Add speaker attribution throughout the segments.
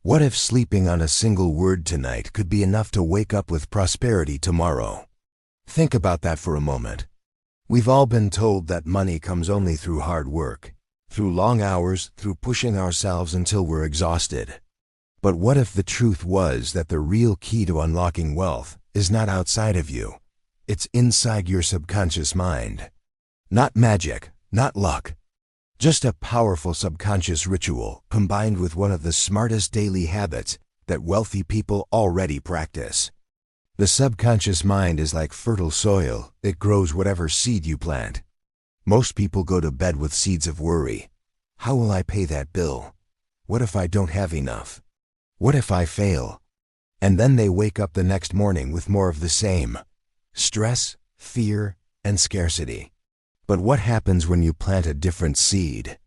Speaker 1: What if sleeping on a single word tonight could be enough to wake up with prosperity tomorrow? Think about that for a moment. We've all been told that money comes only through hard work, through long hours, through pushing ourselves until we're exhausted. But what if the truth was that the real key to unlocking wealth is not outside of you? It's inside your subconscious mind. Not magic, not luck. Just a powerful subconscious ritual combined with one of the smartest daily habits that wealthy people already practice. The subconscious mind is like fertile soil. It grows whatever seed you plant. Most people go to bed with seeds of worry. How will I pay that bill? What if I don't have enough? What if I fail? And then they wake up the next morning with more of the same: stress, fear, and scarcity. But what happens when you plant a different seed?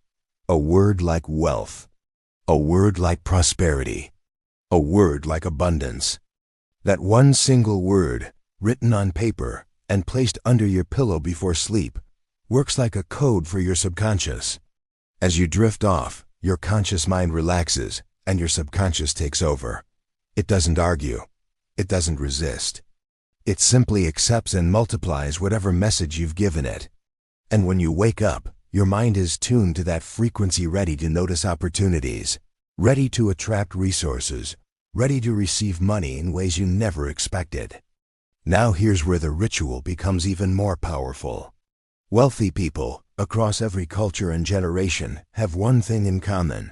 Speaker 1: A word like wealth. A word like prosperity. A word like abundance. That one single word, written on paper and placed under your pillow before sleep, works like a code for your subconscious. As you drift off, your conscious mind relaxes and your subconscious takes over. It doesn't argue. It doesn't resist. It simply accepts and multiplies whatever message you've given it. And when you wake up, your mind is tuned to that frequency, ready to notice opportunities, ready to attract resources, ready to receive money in ways you never expected. Now here's where the ritual becomes even more powerful. Wealthy people, across every culture and generation, have one thing in common.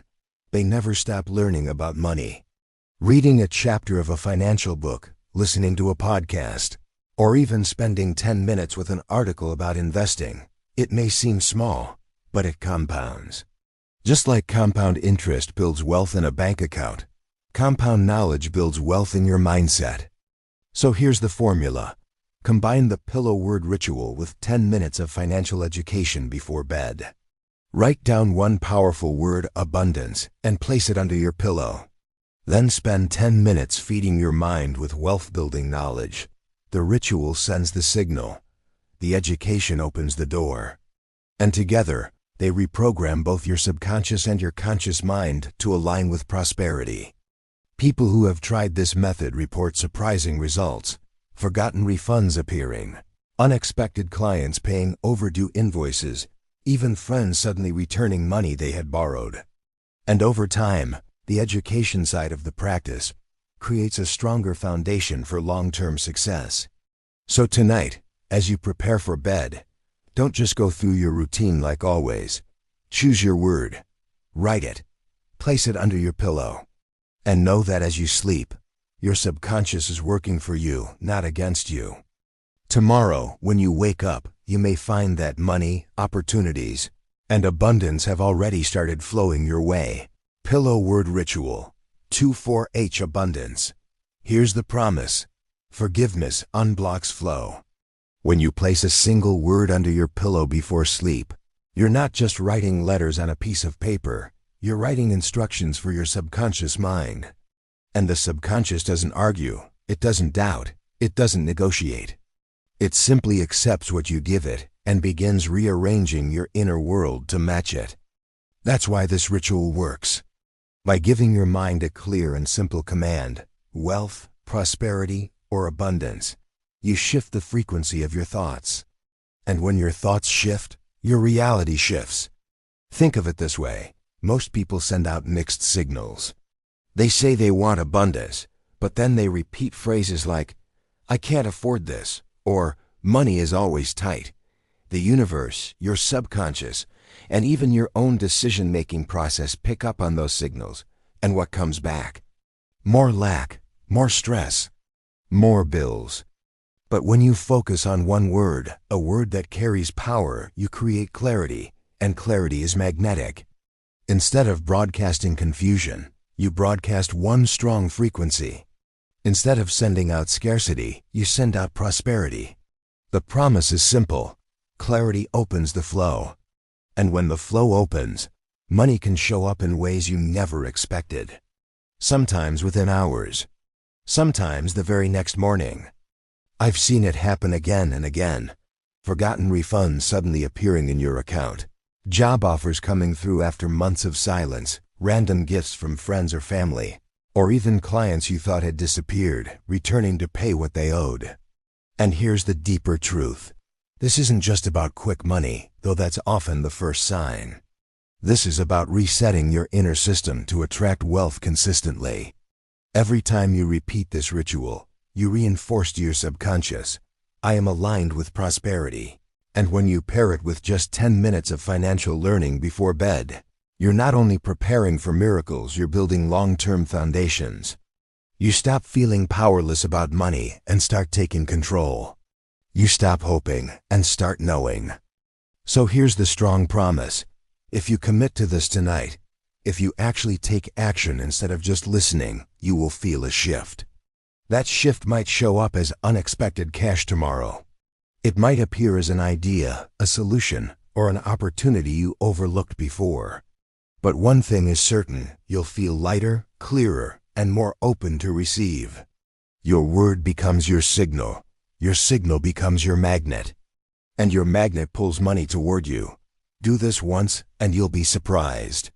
Speaker 1: They never stop learning about money. Reading a chapter of a financial book, listening to a podcast, or even spending 10 minutes with an article about investing. It may seem small, but it compounds. Just like compound interest builds wealth in a bank account, compound knowledge builds wealth in your mindset. So here's the formula. Combine the pillow word ritual with 10 minutes of financial education before bed. Write down one powerful word, abundance, and place it under your pillow. Then spend 10 minutes feeding your mind with wealth-building knowledge. The ritual sends the signal. The education opens the door. And together, they reprogram both your subconscious and your conscious mind to align with prosperity. People who have tried this method report surprising results: forgotten refunds appearing, unexpected clients paying overdue invoices, even friends suddenly returning money they had borrowed. And over time, the education side of the practice creates a stronger foundation for long-term success. So tonight, as you prepare for bed, don't just go through your routine like always. Choose your word, write it, place it under your pillow, and know that as you sleep, your subconscious is working for you, not against you. Tomorrow, when you wake up, you may find that money, opportunities, and abundance have already started flowing your way. Pillow word ritual, 24H abundance. Here's the promise. Forgiveness unblocks flow. When you place a single word under your pillow before sleep, you're not just writing letters on a piece of paper, you're writing instructions for your subconscious mind. And the subconscious doesn't argue, it doesn't doubt, it doesn't negotiate. It simply accepts what you give it and begins rearranging your inner world to match it. That's why this ritual works. By giving your mind a clear and simple command, wealth, prosperity, or abundance, you shift the frequency of your thoughts. And when your thoughts shift, your reality shifts. Think of it this way. Most people send out mixed signals. They say they want abundance, but then they repeat phrases like, "I can't afford this," or "money is always tight." The universe, your subconscious, and even your own decision-making process pick up on those signals. And what comes back? More lack, more stress, more bills. But when you focus on one word, a word that carries power, you create clarity, and clarity is magnetic. Instead of broadcasting confusion, you broadcast one strong frequency. Instead of sending out scarcity, you send out prosperity. The promise is simple. Clarity opens the flow. And when the flow opens, money can show up in ways you never expected. Sometimes within hours. Sometimes the very next morning. I've seen it happen again and again. Forgotten refunds suddenly appearing in your account. Job offers coming through after months of silence. Random gifts from friends or family. or even clients you thought had disappeared, returning to pay what they owed. And here's the deeper truth. This isn't just about quick money, though that's often the first sign. This is about resetting your inner system to attract wealth consistently. Every time you repeat this ritual, you reinforce to your subconscious, I am aligned with prosperity. And when you pair it with just 10 minutes of financial learning before bed, you're not only preparing for miracles, you're building long-term foundations. You stop feeling powerless about money and start taking control. You stop hoping and start knowing. So here's the strong promise. If you commit to this tonight, if you actually take action instead of just listening, you will feel a shift. That shift might show up as unexpected cash tomorrow. It might appear as an idea, a solution, or an opportunity you overlooked before. But one thing is certain, you'll feel lighter, clearer, and more open to receive. Your word becomes your signal becomes your magnet, and your magnet pulls money toward you. Do this once, and you'll be surprised.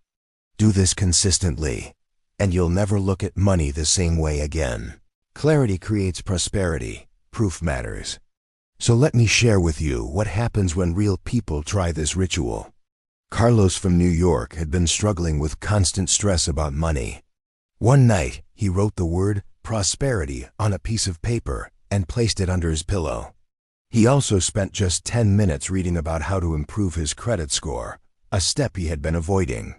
Speaker 1: Do this consistently, and you'll never look at money the same way again. Clarity creates prosperity. Proof matters. So let me share with you what happens when real people try this ritual. Carlos from New York had been struggling with constant stress about money. One night, he wrote the word prosperity on a piece of paper and placed it under his pillow. He also spent just 10 minutes reading about how to improve his credit score, a step he had been avoiding.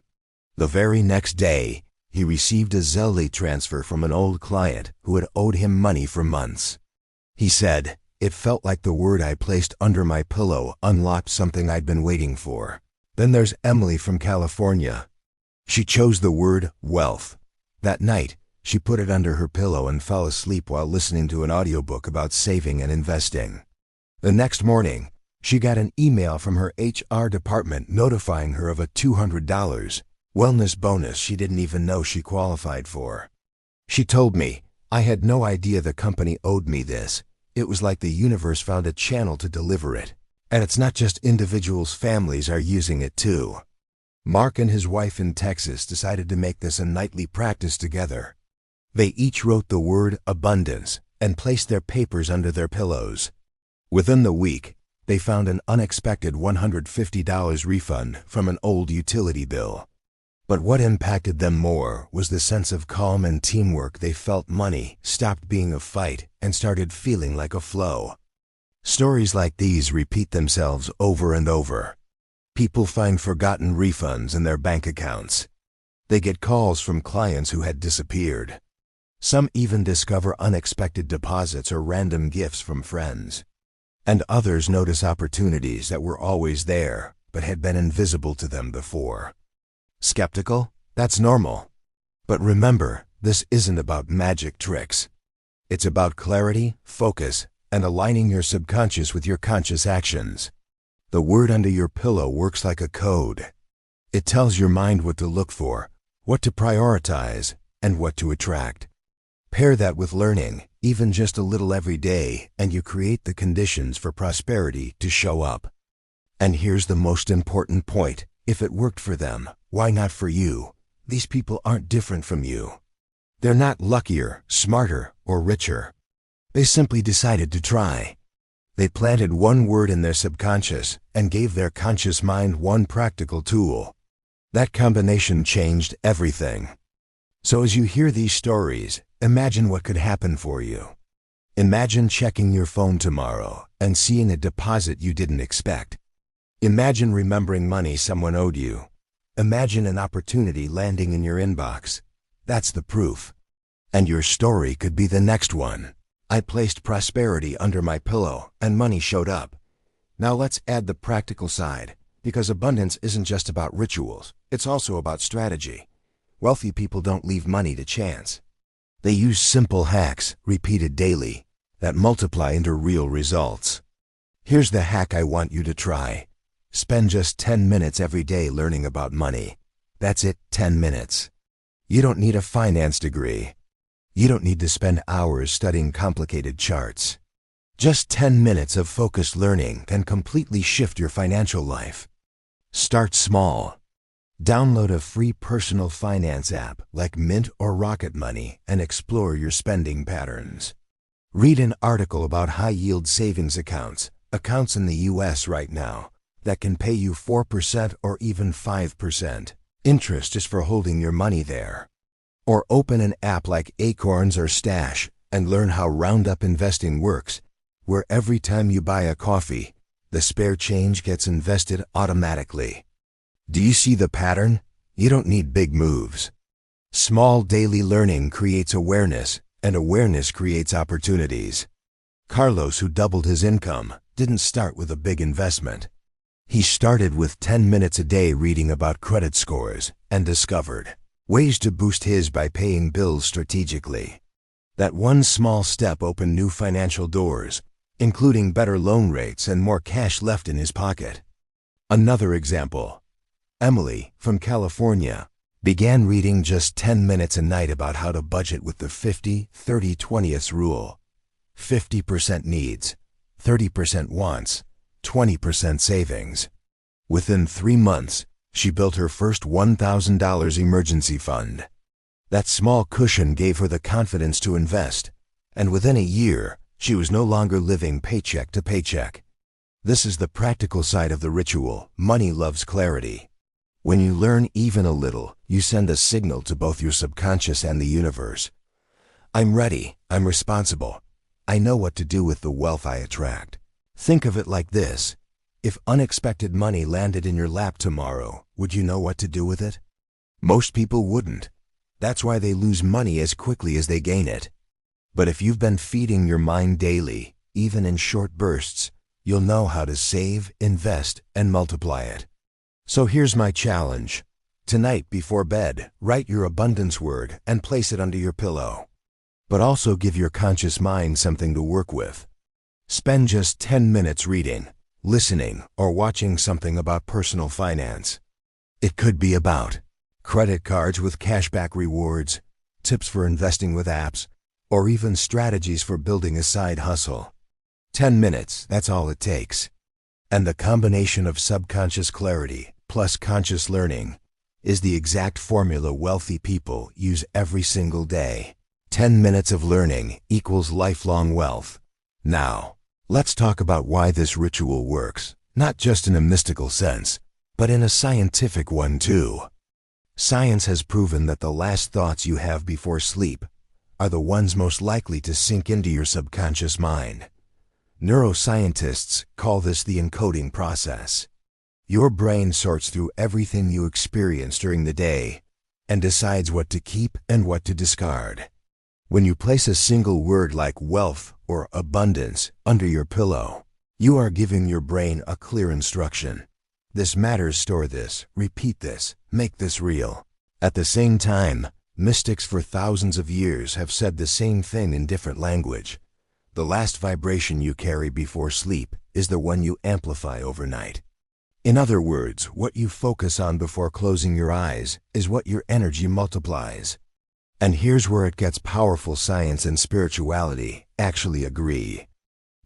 Speaker 1: The very next day, he received a Zelle transfer from an old client who had owed him money for months. He said, "It felt like the word I placed under my pillow unlocked something I'd been waiting for." Then there's Emily from California. She chose the word wealth. That night, she put it under her pillow and fell asleep while listening to an audiobook about saving and investing. The next morning, she got an email from her HR department notifying her of a $200 wellness bonus she didn't even know she qualified for. She told me, "I had no idea the company owed me this. It was like the universe found a channel to deliver it. And it's not just individuals, families are using it too." Mark and his wife in Texas decided to make this a nightly practice together. They each wrote the word abundance and placed their papers under their pillows. Within the week, they found an unexpected $150 refund from an old utility bill. But what impacted them more was the sense of calm and teamwork they felt. Money stopped being a fight and started feeling like a flow. Stories like these repeat themselves over and over. People find forgotten refunds in their bank accounts. They get calls from clients who had disappeared. Some even discover unexpected deposits or random gifts from friends. And others notice opportunities that were always there, but had been invisible to them before. Skeptical? That's normal. But remember, this isn't about magic tricks. It's about clarity, focus, and aligning your subconscious with your conscious actions. The word under your pillow works like a code. It tells your mind what to look for, what to prioritize, and what to attract. Pair that with learning, even just a little every day, and you create the conditions for prosperity to show up. And here's the most important point. If it worked for them, why not for you? These people aren't different from you. They're not luckier, smarter, or richer. They simply decided to try. They planted one word in their subconscious and gave their conscious mind one practical tool. That combination changed everything. So as you hear these stories, imagine what could happen for you. Imagine checking your phone tomorrow and seeing a deposit you didn't expect. Imagine remembering money someone owed you. Imagine an opportunity landing in your inbox. That's the proof. And your story could be the next one. I placed prosperity under my pillow and money showed up. Now let's add the practical side, because abundance isn't just about rituals, it's also about strategy. Wealthy people don't leave money to chance. They use simple hacks, repeated daily, that multiply into real results. Here's the hack I want you to try. Spend just 10 minutes every day learning about money. That's it, 10 minutes. You don't need a finance degree. You don't need to spend hours studying complicated charts. Just 10 minutes of focused learning can completely shift your financial life. Start small. Download a free personal finance app like Mint or Rocket Money and explore your spending patterns. Read an article about high-yield savings accounts in the US right now, that can pay you 4% or even 5%. Interest is for holding your money there. Or open an app like Acorns or Stash and learn how Roundup investing works, where every time you buy a coffee, the spare change gets invested automatically. Do you see the pattern? You don't need big moves. Small daily learning creates awareness, and awareness creates opportunities. Carlos, who doubled his income, didn't start with a big investment. He started with 10 minutes a day reading about credit scores and discovered ways to boost his by paying bills strategically. That one small step opened new financial doors, including better loan rates and more cash left in his pocket. Another example. Emily, from California, began reading just 10 minutes a night about how to budget with the 50-30-20th rule. 50% needs, 30% wants, 20% savings. Within 3 months, she built her first $1,000 emergency fund. That small cushion gave her the confidence to invest, and within a year, she was no longer living paycheck to paycheck. This is the practical side of the ritual. Money loves clarity. When you learn even a little, you send a signal to both your subconscious and the universe. I'm ready, I'm responsible. I know what to do with the wealth I attract. Think of it like this. If unexpected money landed in your lap tomorrow, would you know what to do with it? Most people wouldn't. That's why they lose money as quickly as they gain it. But if you've been feeding your mind daily, even in short bursts, you'll know how to save, invest, and multiply it. So here's my challenge. Tonight before bed, write your abundance word and place it under your pillow. But also give your conscious mind something to work with. Spend just 10 minutes reading, listening, or watching something about personal finance. It could be about credit cards with cashback rewards, tips for investing with apps, or even strategies for building a side hustle. 10 minutes, that's all it takes. And the combination of subconscious clarity plus conscious learning is the exact formula wealthy people use every single day. 10 minutes of learning equals lifelong wealth. Now, let's talk about why this ritual works, not just in a mystical sense, but in a scientific one too. Science has proven that the last thoughts you have before sleep are the ones most likely to sink into your subconscious mind. Neuroscientists call this the encoding process. Your brain sorts through everything you experience during the day and decides what to keep and what to discard. When you place a single word like wealth or abundance under your pillow, you are giving your brain a clear instruction. This matters, store this, repeat this, make this real. At the same time, mystics for thousands of years have said the same thing in different language. The last vibration you carry before sleep is the one you amplify overnight. In other words, what you focus on before closing your eyes is what your energy multiplies. And here's where it gets powerful. Science and spirituality actually agree.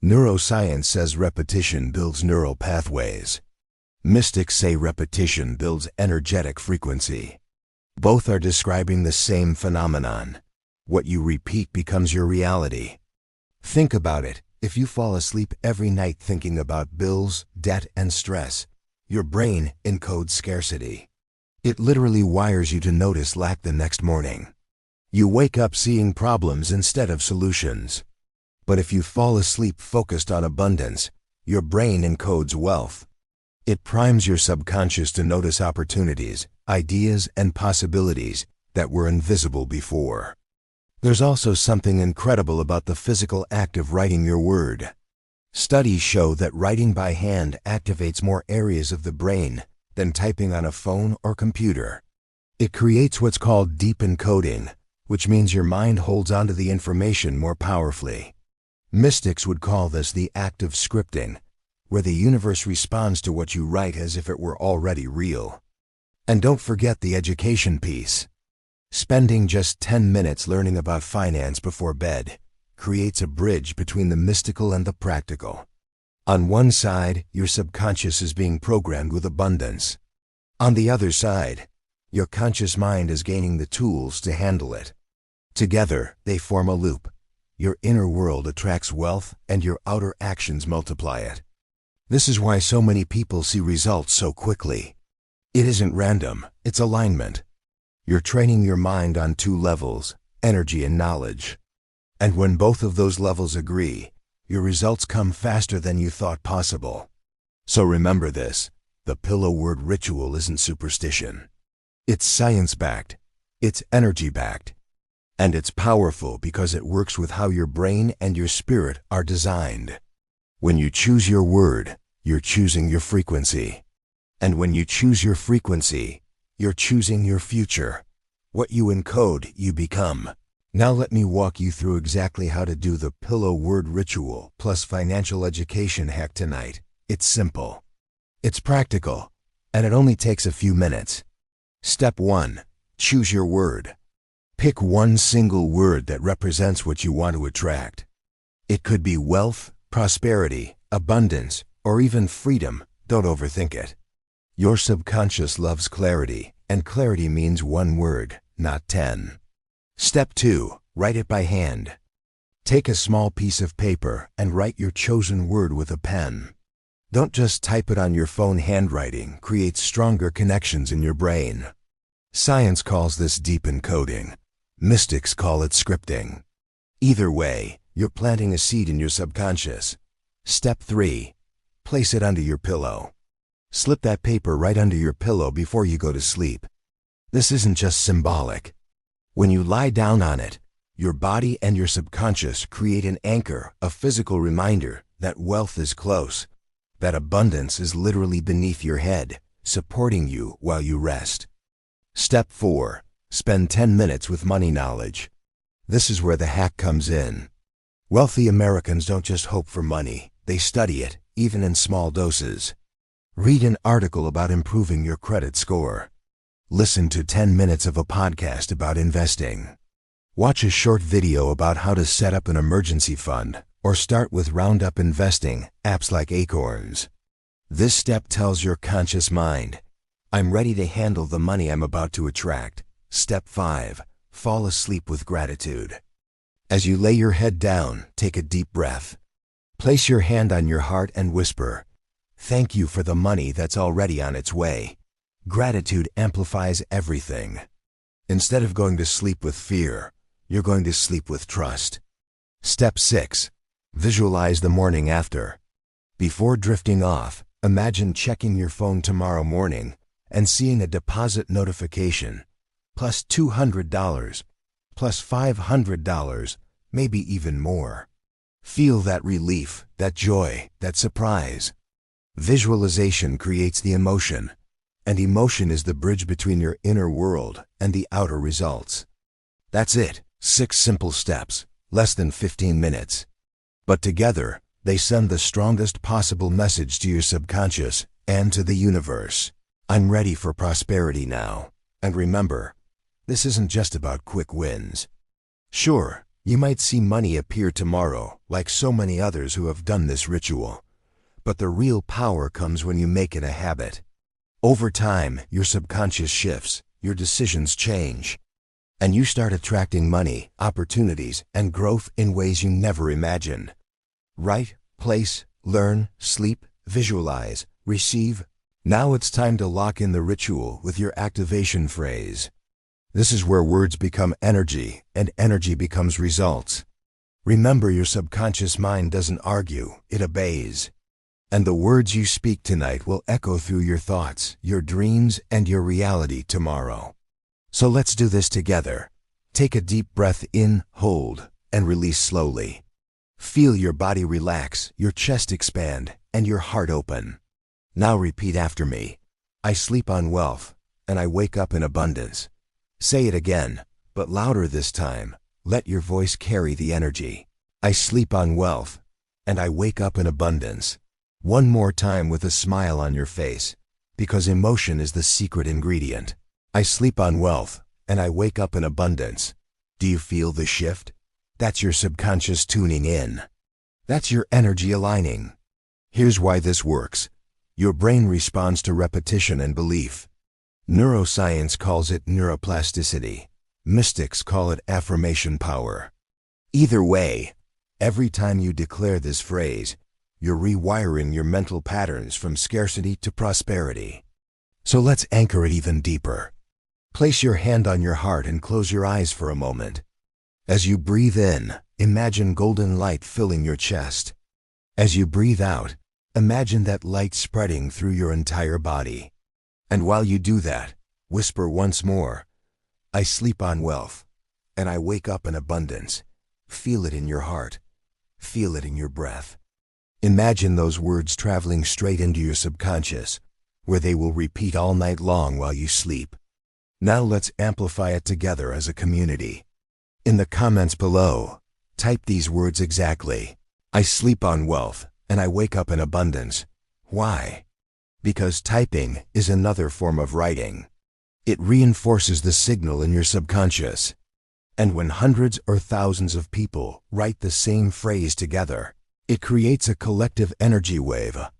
Speaker 1: Neuroscience says repetition builds neural pathways. Mystics say repetition builds energetic frequency. Both are describing the same phenomenon. What you repeat becomes your reality. Think about it. If you fall asleep every night thinking about bills, debt, and stress, your brain encodes scarcity. It literally wires you to notice lack the next morning. You wake up seeing problems instead of solutions. But if you fall asleep focused on abundance, your brain encodes wealth. It primes your subconscious to notice opportunities, ideas, and possibilities that were invisible before. There's also something incredible about the physical act of writing your word. Studies show that writing by hand activates more areas of the brain than typing on a phone or computer. It creates what's called deep encoding, which means your mind holds onto the information more powerfully. Mystics would call this the act of scripting, where the universe responds to what you write as if it were already real. And don't forget the education piece. Spending just 10 minutes learning about finance before bed creates a bridge between the mystical and the practical. On one side, your subconscious is being programmed with abundance. On the other side, your conscious mind is gaining the tools to handle it. Together, they form a loop. Your inner world attracts wealth and your outer actions multiply it. This is why so many people see results so quickly. It isn't random, it's alignment. You're training your mind on two levels, energy and knowledge. And when both of those levels agree, your results come faster than you thought possible. So remember this, the pillow word ritual isn't superstition. It's science-backed, it's energy-backed, and it's powerful because it works with how your brain and your spirit are designed. When you choose your word, you're choosing your frequency. And when you choose your frequency, you're choosing your future. What you encode, you become. Now let me walk you through exactly how to do the pillow word ritual plus financial education hack tonight. It's simple. It's practical, and it only takes a few minutes. Step 1. Choose your word. Pick one single word that represents what you want to attract. It could be wealth, prosperity, abundance, or even freedom. Don't overthink it. Your subconscious loves clarity, and clarity means one word, not 10. Step 2. Write it by hand. Take a small piece of paper and write your chosen word with a pen. Don't just type it on your phone. Handwriting creates stronger connections in your brain. Science calls this deep encoding. Mystics call it scripting. Either way, you're planting a seed in your subconscious. Step 3. Place it under your pillow. Slip that paper right under your pillow before you go to sleep. This isn't just symbolic. When you lie down on it, your body and your subconscious create an anchor, a physical reminder that wealth is close, that abundance is literally beneath your head, supporting you while you rest. Step 4. Spend 10 minutes with money knowledge. This is where the hack comes in. Wealthy Americans don't just hope for money, they study it, even in small doses. Read an article about improving your credit score. Listen to 10 minutes of a podcast about investing. Watch a short video about how to set up an emergency fund, or start with Roundup Investing, apps like Acorns. This step tells your conscious mind, I'm ready to handle the money I'm about to attract. Step 5. Fall asleep with gratitude. As you lay your head down, take a deep breath. Place your hand on your heart and whisper, thank you for the money that's already on its way. Gratitude amplifies everything. Instead of going to sleep with fear, you're going to sleep with trust. Step 6. Visualize the morning after. Before drifting off, imagine checking your phone tomorrow morning and seeing a deposit notification. Plus $200, plus $500, maybe even more. Feel that relief, that joy, that surprise. Visualization creates the emotion, and emotion is the bridge between your inner world and the outer results. That's it, 6 simple steps, less than 15 minutes. But together, they send the strongest possible message to your subconscious and to the universe. I'm ready for prosperity now. And remember, this isn't just about quick wins. Sure, you might see money appear tomorrow, like so many others who have done this ritual. But the real power comes when you make it a habit. Over time, your subconscious shifts, your decisions change, and you start attracting money, opportunities, and growth in ways you never imagined. Write, place, learn, sleep, visualize, receive. Now it's time to lock in the ritual with your activation phrase. This is where words become energy, and energy becomes results. Remember, your subconscious mind doesn't argue, it obeys. And the words you speak tonight will echo through your thoughts, your dreams, and your reality tomorrow. So let's do this together. Take a deep breath in, hold, and release slowly. Feel your body relax, your chest expand, and your heart open. Now repeat after me. I sleep on wealth, and I wake up in abundance. Say it again, but louder this time. Let your voice carry the energy. I sleep on wealth, and I wake up in abundance. One more time with a smile on your face, because emotion is the secret ingredient. I sleep on wealth, and I wake up in abundance. Do you feel the shift? That's your subconscious tuning in. That's your energy aligning. Here's why this works. Your brain responds to repetition and belief. Neuroscience calls it neuroplasticity. Mystics call it affirmation power. Either way, every time you declare this phrase, you're rewiring your mental patterns from scarcity to prosperity. So let's anchor it even deeper. Place your hand on your heart and close your eyes for a moment. As you breathe in, imagine golden light filling your chest. As you breathe out, imagine that light spreading through your entire body. And while you do that, whisper once more, I sleep on wealth, and I wake up in abundance. Feel it in your heart. Feel it in your breath. Imagine those words traveling straight into your subconscious, where they will repeat all night long while you sleep. Now let's amplify it together as a community. In the comments below, type these words exactly. I sleep on wealth, and I wake up in abundance. Why? Because typing is another form of writing. It reinforces the signal in your subconscious. And when hundreds or thousands of people write the same phrase together, it creates a collective energy wave, a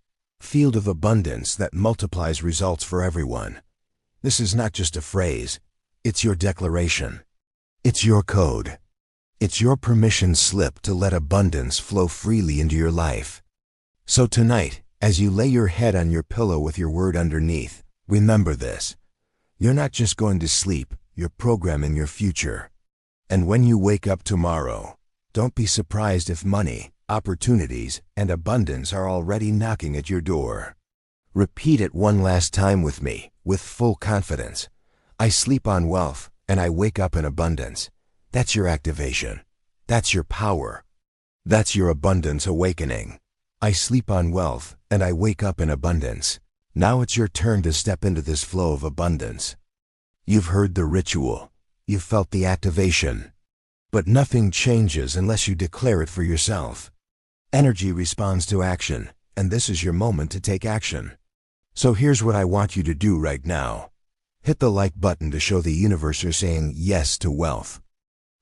Speaker 1: field of abundance that multiplies results for everyone. This is not just a phrase, it's your declaration. It's your code. It's your permission slip to let abundance flow freely into your life. So tonight, as you lay your head on your pillow with your word underneath, remember this. You're not just going to sleep, you're programming your future. And when you wake up tomorrow, don't be surprised if money, opportunities, and abundance are already knocking at your door. Repeat it one last time with me, with full confidence. I sleep on wealth, and I wake up in abundance. That's your activation. That's your power. That's your abundance awakening. I sleep on wealth, and I wake up in abundance. Now it's your turn to step into this flow of abundance. You've heard the ritual. You've felt the activation. But nothing changes unless you declare it for yourself. Energy responds to action, and this is your moment to take action. So here's what I want you to do right now. Hit the like button to show the universe you're saying yes to wealth.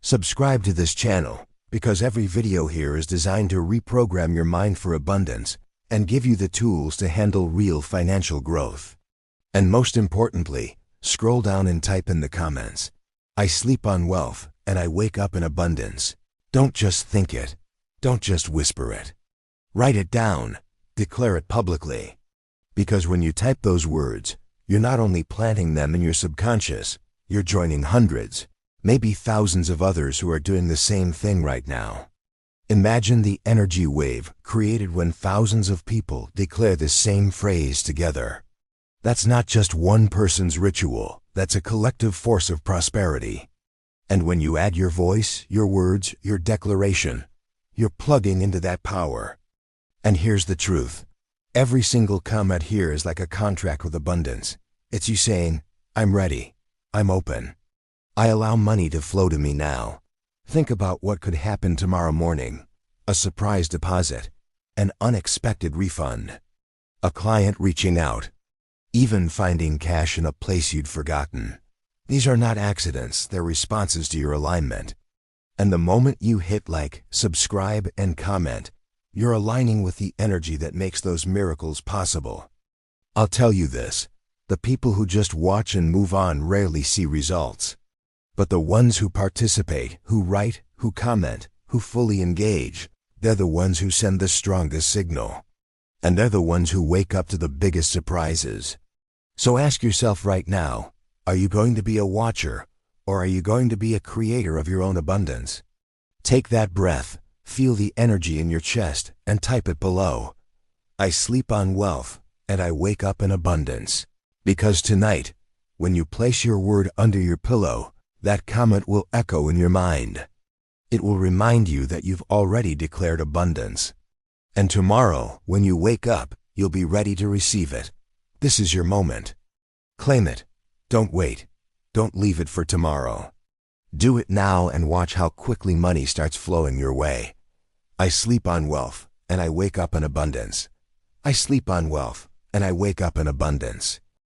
Speaker 1: Subscribe to this channel, because every video here is designed to reprogram your mind for abundance and give you the tools to handle real financial growth. And most importantly, scroll down and type in the comments. I sleep on wealth, and I wake up in abundance. Don't just think it. Don't just whisper it. Write it down. Declare it publicly. Because when you type those words, you're not only planting them in your subconscious, you're joining hundreds, maybe thousands of others who are doing the same thing right now. Imagine the energy wave created when thousands of people declare the same phrase together. That's not just one person's ritual, that's a collective force of prosperity. And when you add your voice, your words, your declaration, you're plugging into that power. And here's the truth. Every single comment here is like a contract with abundance. It's you saying, I'm ready. I'm open. I allow money to flow to me now. Think about what could happen tomorrow morning. A surprise deposit. An unexpected refund. A client reaching out. Even finding cash in a place you'd forgotten. These are not accidents, they're responses to your alignment. And the moment you hit like, subscribe, and comment, you're aligning with the energy that makes those miracles possible. I'll tell you this, the people who just watch and move on rarely see results. But the ones who participate, who write, who comment, who fully engage, they're the ones who send the strongest signal. And they're the ones who wake up to the biggest surprises. So ask yourself right now, are you going to be a watcher, or are you going to be a creator of your own abundance? Take that breath. Feel the energy in your chest and type it below. I sleep on wealth, and I wake up in abundance. Because tonight, when you place your word under your pillow, that comment will echo in your mind. It will remind you that you've already declared abundance. And tomorrow, when you wake up, you'll be ready to receive it. This is your moment. Claim it. Don't wait. Don't leave it for tomorrow. Do it now and watch how quickly money starts flowing your way. I sleep on wealth, and I wake up in abundance. I sleep on wealth, and I wake up in abundance.